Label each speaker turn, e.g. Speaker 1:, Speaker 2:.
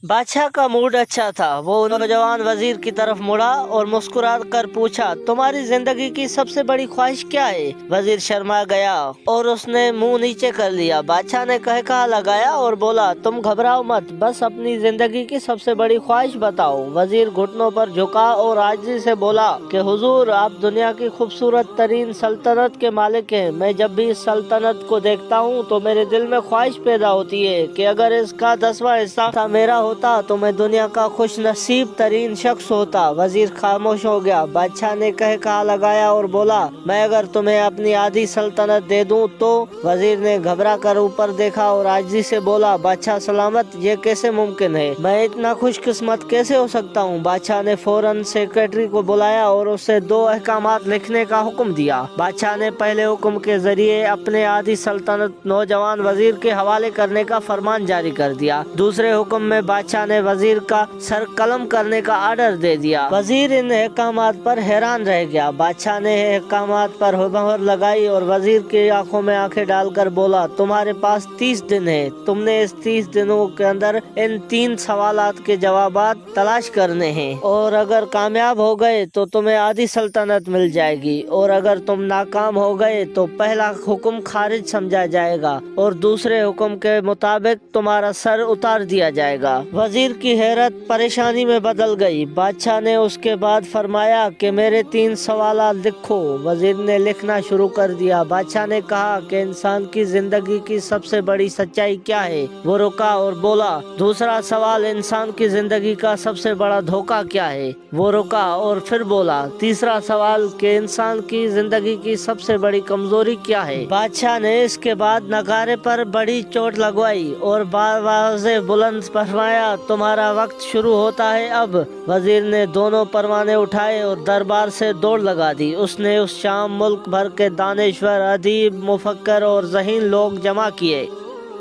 Speaker 1: बादशाह का मूड अच्छा था। वो नौजवान वजीर की तरफ मुड़ा और मुस्कुरा कर पूछा, तुम्हारी जिंदगी की सबसे बड़ी ख्वाहिश क्या है? वजीर शर्मा गया और उसने मुंह नीचे कर लिया। बादशाह ने कहा लगाया और बोला, तुम घबराओ मत, बस अपनी जिंदगी की सबसे बड़ी ख्वाहिश बताओ। वजीर घुटनों पर झुका और आजिज़ी से बोला कि हुजूर, आप दुनिया की खूबसूरत तरीन सल्तनत के मालिक हैं। मैं जब भी इस सल्तनत को देखता हूँ तो मेरे दिल में ख्वाहिश पैदा होती है कि अगर इसका 10वां हिस्सा मेरा होता तो मैं दुनिया का खुश नसीब तरीन शख्स होता। वजीर खामोश हो गया। बादशाह ने कहा लगाया और बोला, मैं अगर तुम्हें अपनी आधी सल्तनत दे दूं तो? वजीर ने घबरा कर ऊपर देखा और आजिज़ी से बोला, बादशाह सलामत, ये कैसे मुमकिन है? मैं इतना खुशकिस्मत कैसे हो सकता हूँ? बादशाह ने फौरन सेक्रेटरी को बुलाया और उसे 2 अहकामात लिखने का हुक्म दिया। बादशाह ने पहले हुक्म के जरिए अपने आधी सल्तनत नौजवान वजीर के हवाले करने का फरमान जारी कर दिया। दूसरे हुक्म में बादशाह ने वजीर का सर कलम करने का आर्डर दे दिया। वजीर इन अहकामात पर हैरान रह गया। बादशाह ने अहकामात पर मोहर लगाई और वजीर की आंखों में आंखें डालकर बोला, तुम्हारे पास 30 दिन है। तुमने इस 30 दिनों के अंदर इन 3 सवालात के जवाबात तलाश करने हैं और अगर कामयाब हो गए तो तुम्हें आधी सल्तनत मिल जाएगी और अगर तुम नाकाम हो गए तो पहला हुक्म खारिज समझा जाएगा और दूसरे हुक्म के मुताबिक तुम्हारा सर उतार दिया जाएगा। वजीर की हैरत परेशानी में बदल गई। बादशाह ने उसके बाद फरमाया कि मेरे 3 सवाल लिखो। वजीर ने लिखना शुरू कर दिया। बादशाह ने कहा कि इंसान की जिंदगी की सबसे बड़ी सच्चाई क्या है? वो रुका और बोला, दूसरा सवाल, इंसान की जिंदगी का सबसे बड़ा धोखा क्या है? वो रुका और फिर बोला, तीसरा सवाल कि इंसान की जिंदगी की सबसे बड़ी कमजोरी क्या है? बादशाह ने इसके बाद नगारे पर बड़ी चोट लगवाई और बार से बुलंद फरमाया, तुम्हारा वक्त शुरू होता है अब। वजीर ने दोनों परवाने उठाए और दरबार से दौड़ लगा दी। उसने उस शाम मुल्क भर के दानिश्वर, अदीब, मुफक्कर और ज़हीन लोग जमा किए।